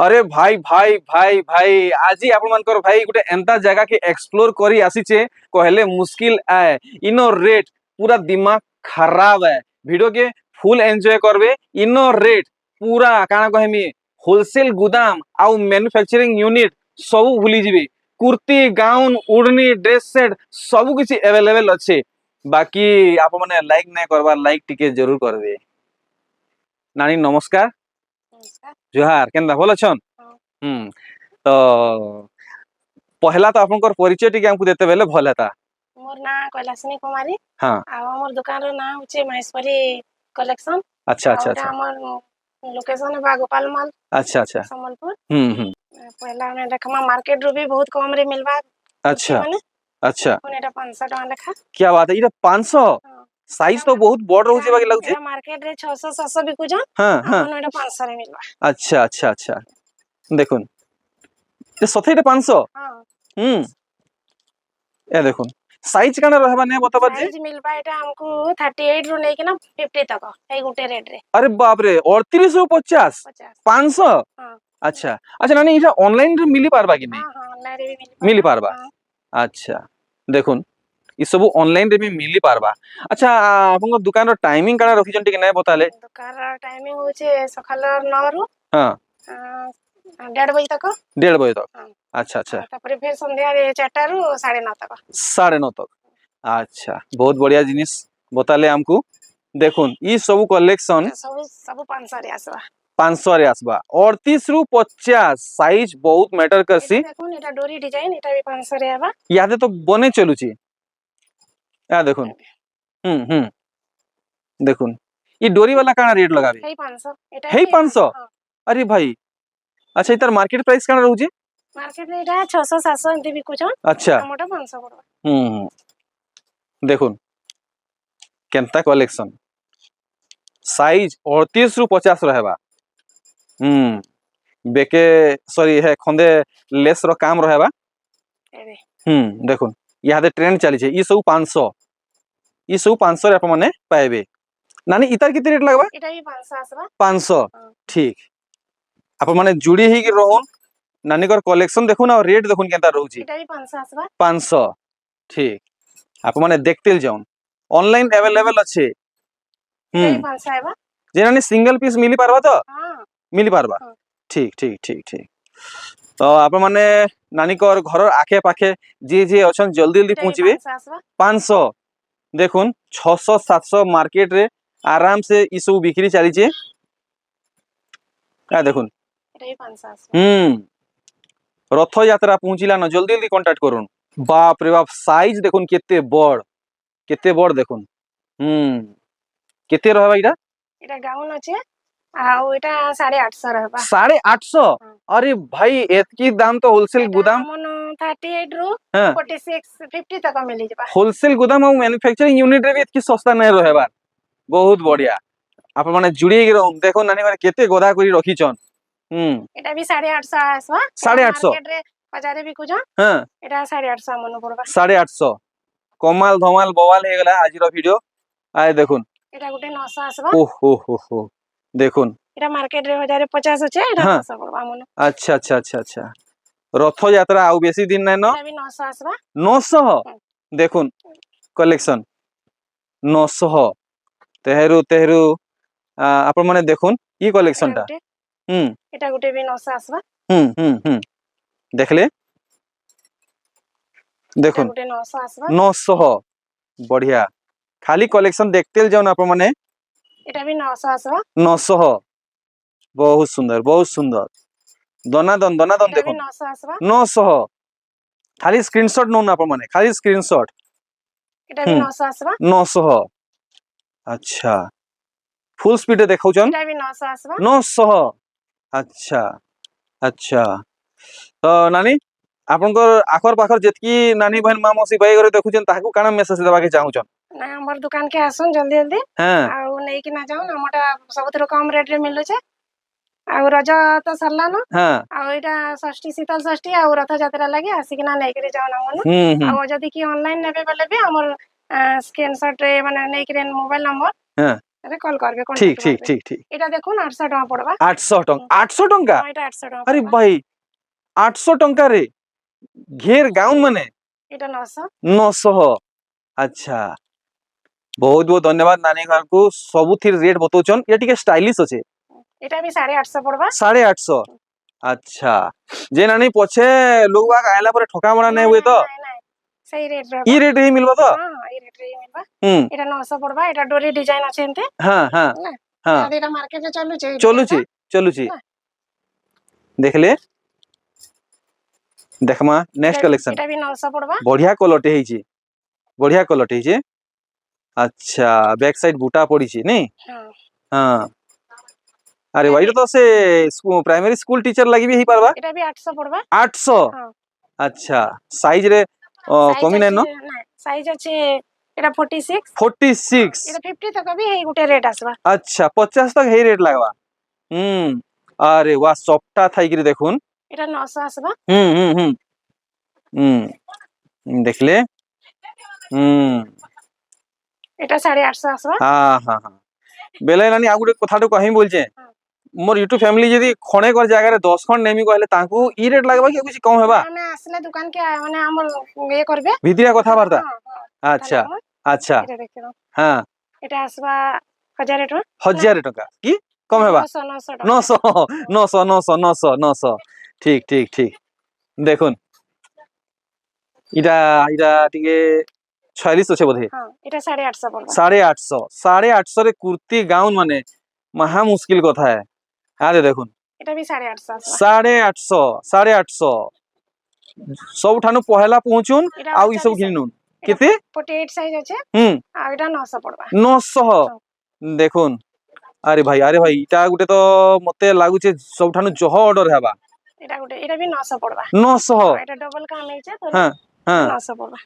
अरे भाई भाई भाई भाई आज ही आपण मानकर भाई गोटे एंता जगह के एक्सप्लोर करी आसीचे कहले मुश्किल आए इनो रेट पूरा दिमाग खराब है वीडियो के फुल एंजॉय करबे इनो रेट पूरा काना कहमी होलसेल गुदाम आउ मैन्युफैक्चरिंग यूनिट सब भूली जिबे कुर्ती गाउन उड़नी ड्रेस सेट सब किछि अवेलेबल अच्छे बाकी आप माने लाइक नहीं करबा लाइक टिके जरूर करबे नानी नमस्कार नमस्कार। जोहार केनदा भल छन हाँ। तो पहला तो आपनकर परिचय टिके हमकु देते बेले भल हेता मोर ना कैलासिनी कुमारी हां आ हमर दुकान रो नाम होचे महेश्वरी कलेक्शन। अच्छा अच्छा और अच्छा हमर लोकेशन है गोपाल मॉल अच्छा अच्छा संबलपुर। हम्म पहला हमें देखमा मार्केट रो भी बहुत कम रे मिलबा अच्छा माने अच्छा कोन एटा 500 टका लेखा। क्या बात है ये 500 हां साइज तो बहुत बड़ रहू जे बाकी लागु एटा मार्केट रे 600 700 बिकु जन हां हां हमन एटा 500 रे मिलबा। अच्छा अच्छा अच्छा देखुन ये सथेटा 500 हां ए देखुन साइज काना रहबा ने बताबर जे साइज मिलबा एटा हमको 38 रो नै कि ना 50 तक ए गुटे रेट रे। अरे बाप रे 38 ରୁ 50 50 500 हां अच्छा अच्छा नानी इटा ऑनलाइन रे मिली पारबा कि नहीं हां हां ऑनलाइन रे भी मिली मिल पारबा हां अच्छा देखुन ई सब ऑनलाइन रे भी मिली पारबा अच्छा आपन दुकान रो टाइमिंग काना रखि जंटी कि नहीं बताले दुकान रो टाइमिंग होचे सकाल 9 रु हां 1:30 बजे तक 1:30 बजे तक हां अच्छा अच्छा तापर फिर संध्या रे 4टा रु 9:30 तक 9:30 तक अच्छा बहुत बढ़िया जिनिस बताले हमकु देखुन ई सब कलेक्शन एटा सब सब 500 रे आसबा 500 रे आसबा 38 ରୁ 50 साइज बहुत मैटर एटा करसी देखुन एटा डोरी डिजाइन एटा भी 500 रे आबा यादे तो बने चलुची या देखुन देखुन ये डोरी वाला काना रेट लगाबे हे 500 एटा हे भी 500 हां अरे भाई अच्छा इतर मार्केट प्राइस काना रहू जे मार्केट रे एटा 600 700 एंती बिकु छन अच्छा हमटा 500 पड़बा देखुन केनता कलेक्शन साइज 38 ରୁ 50 रहबा बेके सॉरी है खंदे लेस रो काम रहबा एबे देखुन यादे ट्रेंड चली छे ई सब 500 ई सब 500 रे आप माने पाएबे नानी इतर कितने रेट लगबा एटा भी 500 आसबा 500 हां ठीक आप माने जुड़ी ही कि रहन नानी कर कलेक्शन देखुन और रेट देखुन केनता रहउची एटा भी 500 आसबा 500 ठीक आप माने देखते जाउन ऑनलाइन अवेलेबल अच्छे एटा भी 500 आबा जे नानी सिंगल पीस मिली पारबा तो हां मिली पारबा हां ठीक ठीक ठीक ठीक तो आप माने नानी कर घर आखे पाखे जे जे अछन जल्दी जल्दी एटा भी पहुंचबे 500 आसबा 500 देखुन 600 700 मार्केट रे आराम से ई सब बिक्री चली छे आ देखुन एटा भी 500 आसबा रथ यात्रा पहुंचिला न जल्दी जल्दी कांटेक्ट करूँ बाप रे बाप साइज देखुन केते बड़ देखुन केते रहबा इटा एटा गाउन अछि आ एटा 850 रहबा 850 अरे भाई एतकी दाम तो होलसेल एटा गुदाम हमन 38 रु हां 46 50 तक मिली जबा होलसेल गुदाम और मैन्युफैक्चरिंग यूनिट रे भी एतकी सस्ता नहीं रहबा बहुत बढ़िया आप माने जुड़ी के रहूं देखो नानी माने केते गोदा करी रखी छन एटा भी 850 आसबा 850 मार्केट रे बाजार बिकु छ हां एटा 850 मन पड़बा 850 कमाल धमाल बवाल हे गला आज रो वीडियो आए देखुन एटा गुटे 900 आसबा ओहो हो देखुन एटा मार्केट रे 1050 अछि एटा हाँ 900 पड़बा मन अच्छा अच्छा अच्छा अच्छा रथ यात्रा आउ बेसी दिन नै न एटा भी 900 आसबा 900 देखुन कलेक्शन 900 तेहरू तेहरू आपण माने देखुन ई कलेक्शन टा एटा गुटे भी 900 आसबा देखले एटा देखुन गुटे 900 आसबा 900 बढ़िया खाली कलेक्शन देखते जाओ ना आपण माने एटा भी 900 आसबा 900 बहुत सुंदर दनादन एटा भी देखुन 900 आसबा 900 खाली स्क्रीनशॉट नो ना आपण माने खाली स्क्रीनशॉट एटा भी 900 आसबा 900 अच्छा फुल स्पीड देखाउ छन एटा भी 900 आसबा 900 अच्छा अच्छा तो नानी आपनकर आखर पाखर जेतकी नानी बहन मा मौसी भाई घरे देखु छन ताकू काना मेसेज देबा के चाहू छन ना हमर दुकान के आसन जल्दी जल्दी हां आ नै कि ना जाऊ हमटा सबथरो कम रेट रे मिलु छे आ रजा तो सरला न हां आ एटा षष्ठी शीतल षष्ठी आ रथ यात्रा लागि आसिकना नै करे जाऊ ना मन आ जदी कि ऑनलाइन नेबे बेले भी हमर स्क्रीनशॉट रे माने नै करे मोबाइल नंबर हां আরে কল করবে ঠিক কন্টাক্ট ঠিক করবে। ঠিক ঠিক এটা দেখুন 800 টাকা পড়বা। 800 টঙ্কা 800 টঙ্কা হ্যাঁ, এটা 800 টাকা আরে পড়বা। ভাই 800 ଟଙ୍କାରେ ଘେର ଗାଉନ ମାନେ এটা 900। 900 ଆଚ୍ଛା ବହୁତ ବହୁତ ଧନ୍ୟବାଦ ନାନୀ ଘରକୁ ସବୁଥିର ରେଟ୍ ବତଉଛନ୍ ଏ ଟିକେ ଷ୍ଟାଇଲିଶ ଅଛେ এটা भी 850 পড়বা। 850 আচ্ছা যে নানি পଛে লোক বাগ আইলা পরে ঠকা মড়া নাই নাই हुए নাই তো নাই নাই সেই রেট ই रहबा। রেট ହିଁ ମିଳିବ ତ ହଁ ହଁ এই ରେଟ ରେ ହିଁ ମିଳବା। ହୁଁ এটা 900 ପଡବା। এটা ଡୋରି ଡିଜାଇନ ଅଛି ଏମତି ହଁ ହଁ ହେଲା। ହଁ ଆଦି এটা ମାର୍କେଟ ରେ ଚାଲୁଛି ଏଇ ଚଲୁଛି ଚଲୁଛି ହେଲା। ଦେଖିଲେ ଦେଖମା ନେକ୍ସଟ କଲେକ୍ସନ এটা ବି 900 ପଡବା। ବଢିଆ କଲରଟେ ହେଇଛି ବଢିଆ କଲରଟେ ହେଇଛି ଆଚ୍ଛା ବ୍ୟାକ୍ ସାଇଡ ବୁଟା ପଡିଛି ନାଇଁ ହଁ ହଁ আরে ভাই এটা তো সে প্রাইমারি স্কুল টিচার লাগি হেই পারবা এটা ବି 800 পଡবা। 800 ହଁ আচ্ছা সাইজ রে ସାଇଜ কমি নাই ଅଛି ন ନା ସାଇଜ ଅଛି এটা 46। 46 এটা 50 ତକ ବି ହେଇ ଗୋଟେ ରେଟ୍ আসবা। আচ্ছা 50 তক হেই রেট লাগবা হুম আরে ওয়া সফটটা থাইকি দেখুন এটা 900 আসবা। হুম হুম হুম হুম দেখলে হুম এটা 850 আসবা। হ্যাঁ হ্যাঁ হ্যাঁ বেলে নানি আর গোটে কথাটা কহিম বলছে ହଁ। মোর ইউটিউব ফ্যামিলি যদি খণে কর জায়গায় 10 খন্ড নেমি কইলে তাଙ୍କୁ ই রেট লাগবা কি কিছু কম হেবা ଆମେ ଆସିଲେ ଦୋକାନ କେ ମାନେ ଆମର ଇଏ କରିବେ। ভিতরিয়া কথাবার্তা ହଁ ହଁ আচ্ছা ତାହେଲେ ଆମ আচ্ছা এটা ଦେଖିବ। হ্যাঁ এটা আসবা 1000 ଟଙ୍କା। 1000 টাকা কি কম হেবা 900 ଟଙ୍କା। 900 900 900 900 900 ঠিক ঠিক ঠিক দেখুন এটা এটা টিকে 46 আছে বোধে ହଁ এটা 850 ପଡବା। 850 850 রে কুর্তি গাউন মানে মহা মুশকিল কথা है আরে দেখুন এটা ବି 850 আসবা। 850 850 ସବୁଠାନୁ ପହେଲା ପହଞ୍ଚୁନ এটা ଆଉ ଇ ସବୁ 48 ଘିନି ନୁନ এটা କେତେ 48 ସାଇଜ ଅଛି ହୁଁ ଆଉ এটা 900 ପଡବା। 900 দেখুন আরে ভাই এটা গুটে তো মতে লাগুছে ସବୁଠାନୁ ଜହ ଅର୍ଡର ହେବା এটা ବି 900 পড়বা। 900 ହଁ এটা ଡବଲ କାମ ହେଇছে ତ হ্যাঁ হ্যাঁ 900 পড়বা।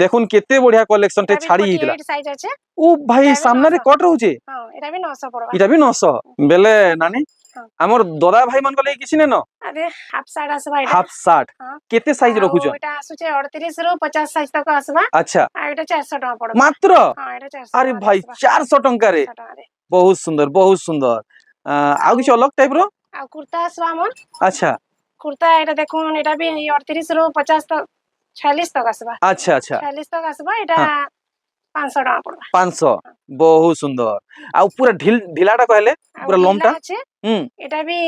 দেখুন কেতে বঢ়িয়া কলেকশন তে এটা ବି ছাড়ি ହେଇଥିଲା 48 সাইজ আছে। ও ভাই এটা ବି সামনে 900। কট রହୁଛି ହଁ এটা ବି 900 ପଡବା। এটা ବି 900 বেলে নানি ହଁ আমার দাদা ভাই মান কলে কিছু নেন আরে হাফ সাইড আসবা এটা। হাফ শার্ট ହଁ কেতে সাইজ ଆଉ ରଖୁଛନ୍ এটা ଆସୁଛି 38 ରୁ 50 ସାଇଜ ତକ আসবা। আচ্ছা ଆଉ এটা 400 ଟଙ୍କା ପଡବା। মাত্র ହଁ এটা 400 আরে ଟଙ୍କାରେ ভাই ଆସିବା। 400 ଟଙ୍କାରେ 400 ଟଙ୍କାରେ। ବହୁତ ସୁନ୍ଦର ବହୁତ ସୁନ୍ଦର ଆଉ ଆଉ କିଛି ଅଲଗା ଟାଇପ ର ଆଉ କୁର୍ତା ଆସିବା ଆମର। আচ্ছা କୁର୍ତା এটা দেখুন এটা ବି 38 ରୁ 50 ତକ 46 ତକ আসবা। আচ্ছা আচ্ছা 46 ତକ আসবা এটা হ্যাঁ 500 ଟଙ୍କା ପଡବା। 500 ବହୁତ ସୁନ୍ଦର ଆଉ ପୁରା ଢିଲାଟା କହିଲେ ଆଉ ପୁରା ଢିଲା ଲମ୍ବଟା ଅଛି ହୁଁ এটা ବି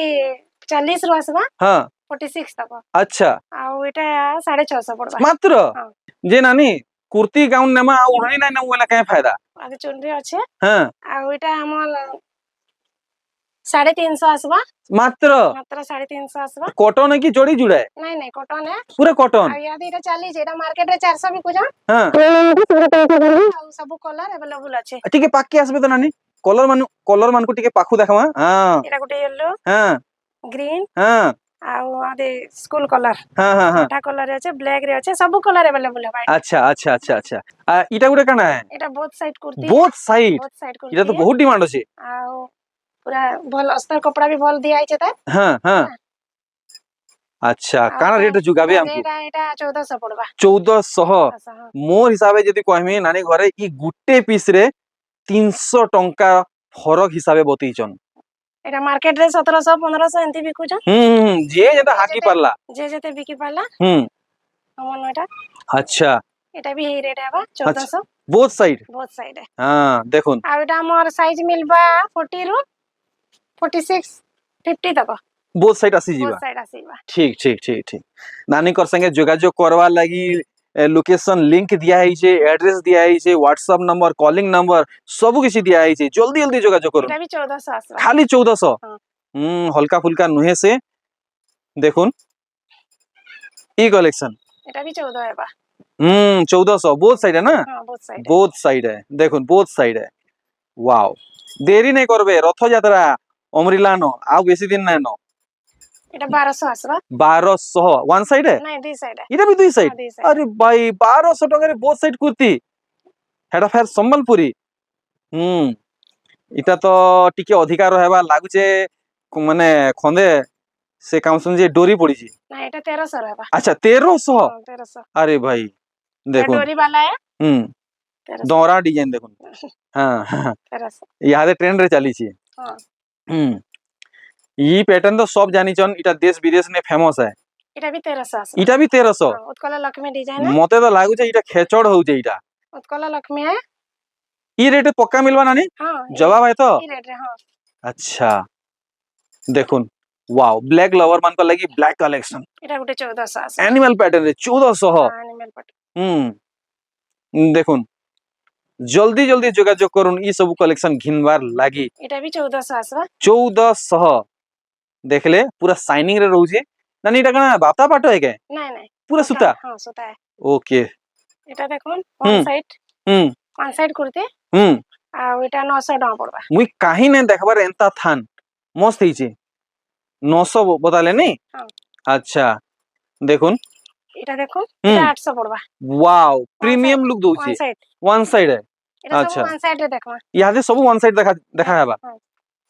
40 ରୁ আসবা ହଁ 46 ତକ। আচ্ছা ଆଉ এটা 650 ପଡବା। মাত্র ହଁ যে নানি কুর্তি গাউন নেমা আর ওড়নি নাই নেমু বলে কাই ফায়দা ଆଉ ଚୁନରି ଅଛି হ্যাঁ ଆଉ এটা ଆମର 350 আসবা। মাত্র মাত্র 350 আসবা। কটন কি জড়ি জুড়ায় ନାଇଁ ନାଇଁ କଟନ পুরা কটন ଆଉ ୟାଦି ଏଟା ଚାଲିଛି ଏଟା ମାର୍କେଟ ରେ 400 ବିକୁଛନ୍। হ্যাঁ ଆଉ ସବୁ କଲର ଆଭେଲେବୁଲ ଅଛି। ଟିକେ পাকি আসবে তো নানি কলর মানকু ଟିକେ পাখু দেখামা হ্যাঁ ଏଟା ଗୋଟେ ୟେଲୋ হ্যাঁ ଗ୍ରୀନ হ্যাঁ ଆଉ ଆଦି ସ୍କୁଲ କଲର হ্যাঁ হ্যাঁ হ্যাঁ ଅଠା କଲର ରେ ଅଛି ବ୍ଲାକ ରେ ଅଛି ସବୁ କଲର ଆଭେଲେବୁଲ ହେବା ଏଠି। আচ্ছা আচ্ছা আচ্ছা আচ্ছা ইটা গুটে কানা ଏଟା ବୋଥ ସାଇड କୁର୍ତି ବୋଥ ସାইড ବୋଥ ସାଇड এটা তো କୁର୍ତି বহুত ডিমান্ড আছে ଆଉ ପୁରା ଭଲ ଅସ୍ତର କପଡା ବି ଭଲ ଦିଆ ହେଇছে ତାର। হ্যাঁ হ্যাঁ আচ্ছা ଆଉ কানা রেট যুগাবে আমকু ଏଟା ଏଟା 1400 ପଡବା। 1400 ହଁ মোর হিসাবে যদি কহমি নানি ঘরে ই গুটে পিস রে 300 টঙ্কা ফরক হিসাবে বতেইছন ଏଟା ମାର୍କେଟ ରେ 1700 1500 ଏମିତି ବିକୁଛନ୍। যে যেটা হাকি পারলা ଯେ ଯେତେ ବିକି ପାରିଲା হুম ଆମର ଏଟା আচ্ছা ଏଟା ବି ହେଇ ରେଟ୍ ହେବା আচ্ছা 1400 বোথ সাইড ବୋଥ ସାଇଡ। হ্যাঁ দেখুন ଆଉ ଏଟା ଆମର ସାଇଜ ମିଲବା 40 ରୁ 46 50 तक বোথ সাইড আসি बोथ ଯିବା साइड आसीबा। ঠিক ঠিক ঠিক ঠিক নানিকর সঙ্গে যোগাযোগ করবার লাগি লোকেশন লিংক দিয়া হইছে এড্রেস দিয়া হইছে হোয়াটসঅ্যাপ নম্বর কলিং নম্বর সবু কিছু দিয়া হইছে জলদি জলদি যোগাযোগ করুন এটা भी 1400 आसबा। খালি 1400 हाँ। हल्का फुल्का नुहे से দেখুন ই कलेक्शन এটা भी 14 हेबा। 1400 बोथ साइड है ना हाँ बोथ साइड है। बोथ साइड है দেখুন बोथ साइड है वाओ देरी नहीं करबे रथयात्रा अमरिला न आउ बेसी दिन নাই ন এটা 1200 आसबा। 1200 वन साइड है नहीं दी साइड है। এটা भी দুই সাইড हाँ दी साइड আরে ভাই 1200 টাকার বোথ সাইড কুর্তি হেডা ফের সম্বলপুরি হুম এটা তো টিকে অধিকার হেবা লাগুছে মানে খন্দে সে কাউন্সন যে ডোরি পড়িছি ना এটা 1300 हेबा। আচ্ছা 1300 हाँ 1300 আরে ভাই এটা দেখুন डोरी वाला है হুম ଦରା डिजाइन देखुन हां हां 1300 यादे ट्रेंड रे चली छी हां ई पैटर्न तो सब जानी छन इटा देश विदेश में फेमस है एटा भी 1300 आसबा इटा भी 1300 हां उत्कल लक्ष्मी डिजाइन है मते तो लागु छे इटा खेचड़ हो छे इटा उत्कल लक्ष्मी है ई रेट पक्का मिलवा नानी हां जवाब है तो ई रेट रे हां अच्छा देखुन वाओ ब्लैक लवर मान को लगी ब्लैक कलेक्शन एटा गुटे 1400 आसबा एनिमल पैटर्न रे 1400 हां एनिमल पट देखुन जल्दी जल्दी जोगाजोग करुन ई सब कलेक्शन घिनबार लागी एटा भी 1400 आसबा 1400 देखले पूरा शाइनिंग रे रहू छे नानी इटा कना बाता पाटो है के नहीं नहीं पूरा सूता हां सूता है ओके एटा देखुन वन साइड हम्म वन साइड कुर्ती आ एटा 900 टका पड़बा मुई काहे ने देखबार एंता थान मस्त ही छे 900 बताले नहीं हां अच्छा देखुन एटा देखुन एटा 800 पड़बा वाओ प्रीमियम लुक दउ छे वन साइड है एटा अच्छा सब वन साइड रे देखबा यादे सब वन साइड देखा हेबा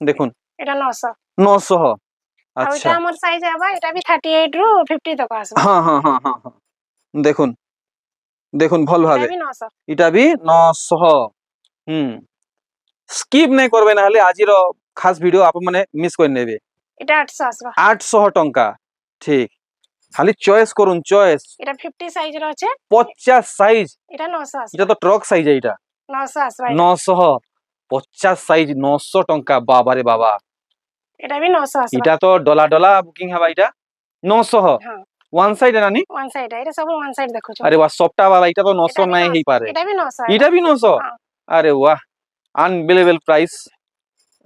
देखुन एटा 900 900 आ अच्छा एटा हमर साइज हेबा एटा भी 38 रो 50 तक आसबा हां हां हां हां देखुन देखुन भल एटा भाबे भी 900 इटा भी 900 स्किप नहीं करबे ना हले आजिरो खास वीडियो आप माने मिस कर नेबे एटा 800 आसबा 800 टंका ठीक खाली चॉइस करुन चॉइस एटा 50 साइज रो আছে 50 साइज एटा 900 इटा आसबा तो ट्रक साइज है इटा 900 आसबा 900 50 साइज 900 टंका बाबा रे बाबा एटा भी 900 आसबा इटा तो डला डला बुकिंग हवा इटा 900 हां वन साइड है नानी वन साइड है एटा सब वन साइड देखो अरे वाह सॉफ्टा वाला इटा तो 900 नहीं ही पारे एटा भी 900 इटा भी 900 हां अरे वाह अनबिलीवेबल प्राइस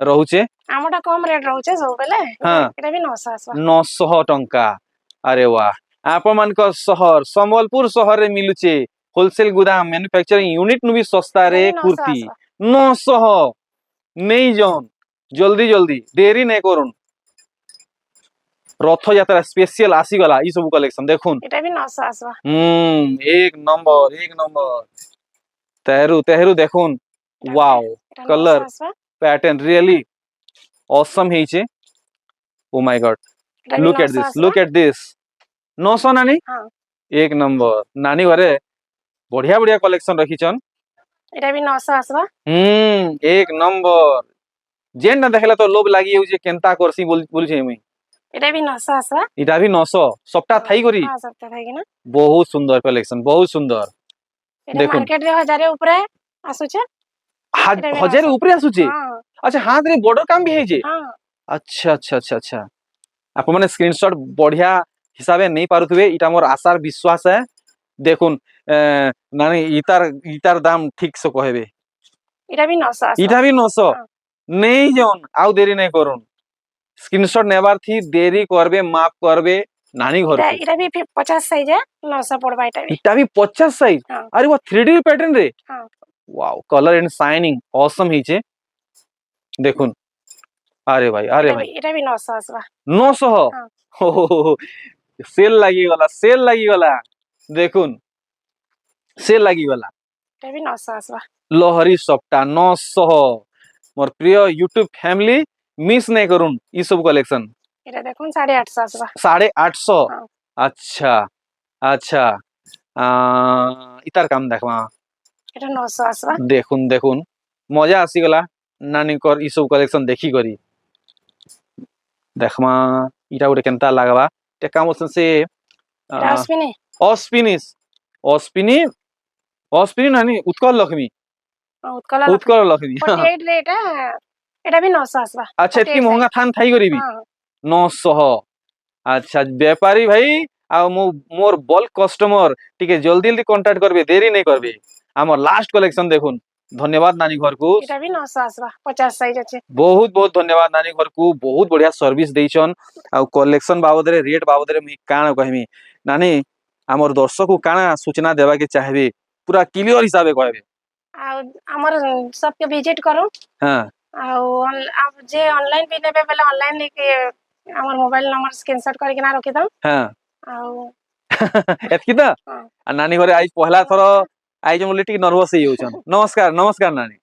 रहूचे आमटा कम रेट रहउचे सब बेले हां एटा भी 900 आसबा 900 टंका अरे वाह आपण मान को शहर संबलपुर शहर रे मिलुचे होलसेल गोदाम मैन्युफैक्चरिंग यूनिट नु भी सस्ता रे एटा भी 900 कुर्ती आसबा 900 नहीं जौन जल्दी जल्दी देरी नहीं करुन रथ यात्रा स्पेशल आसी गला ई सब कलेक्शन देखुन एटा भी 900 आसबा एक नंबर तेहरू तेहरू देखुन वाओ एटा कलर 900 आसबा पैटर्न रियली ऑसम हेचे ओ माय गॉड एटा भी लुक एट 900 दिस आसबा लुक एट दिस 900 नानी हां एक नंबर नानी घरे बढ़िया बढ़िया कलेक्शन रखी छन एटा भी 900 आसबा एक नंबर जेन ना देखला तो लोभ लागी हो जे केनता करसी बोल छे मुई एटा भी 900 आसबा इटा भी 900 सबटा थाई करी हां सब थाई ना बहुत सुंदर कलेक्शन बहुत सुंदर एटा देखुन मार्केट रे 1000 ऊपर आसुचे एटा भी 1000 900 ऊपर आसुचे हां अच्छा हाथ रे बॉर्डर काम भी है जे हां अच्छा अच्छा अच्छा अच्छा आप माने स्क्रीनशॉट बढ़िया हिसाबे नहीं पारुथबे इटा मोर आशार विश्वास है देखुन नानी इतार दाम ठीक से कहबे एटा भी 900 आसबा इटा भी 900 हां नहीं जौन आउ देरी नहीं करुन स्क्रीनशॉट नेबार थी देरी करबे माफ करबे नानी घर को एटा भी 50 साइज है 900 पड़बा एटा भी इटा भी 50 साइज हां अरे वो 3D पैटर्न रे हां wow colour and shining awesome हिचे देखुन अरे भाई एटा भी 900 आसबा 900 हां हो सेल लागी गला देखुन सेल लागी गला एटा भी 900 आसबा लहरी सप्ता 900 मोर प्रिय यूट्यूब फैमिली मिस नहीं करुन ई सब कलेक्शन एटा देखुन 850 आसबा 850 हां अच्छा अच्छा इतार काम देखवा एटा 900 आसबा देखुन देखुन मजा आसी गला नानी कर ई सब कलेक्शन देखी करी देखमा इटा गोटे केनता लागबा ते काम से एटा अस्मिनी ऑस्पिनिस ऑस्पिनी ऑस्पिनी नानी उत्कल लक्ष्मी उत्कल उत्कल लक्ष्मी 48 रेट है एटा भी 900 आसबा अच्छा इतनी महंगा थान थाई करी भी हां 900 अच्छा व्यापारी भाई आ मोर बल्क कस्टमर टिके जल्दी जल्दी कांटेक्ट करबे देरी नहीं करबे हमर लास्ट कलेक्शन देखुन धन्यवाद नानी घर को एटा भी 900 आसबा 50 साइज अछि बहुत बहुत धन्यवाद नानी घर को बहुत बढ़िया सर्विस देइछन आ कलेक्शन बाबद रे रेट बाबद रे मी काना कहमी नानी हमर दर्शक को काना सूचना देबा के चाहबे पूरा क्लियर हिसाबे कहबे आ हमर सबके विजिट करू हां आप जे ऑनलाइन भी लेबे बेले ऑनलाइन लेके हमर मोबाइल नंबर स्क्रीनशॉट करके ना रखि दम हां आ एतकी त नानी घरे आज पहला थरो आई जो मोले टिक नर्वस हे होछन नमस्कार नमस्कार नानी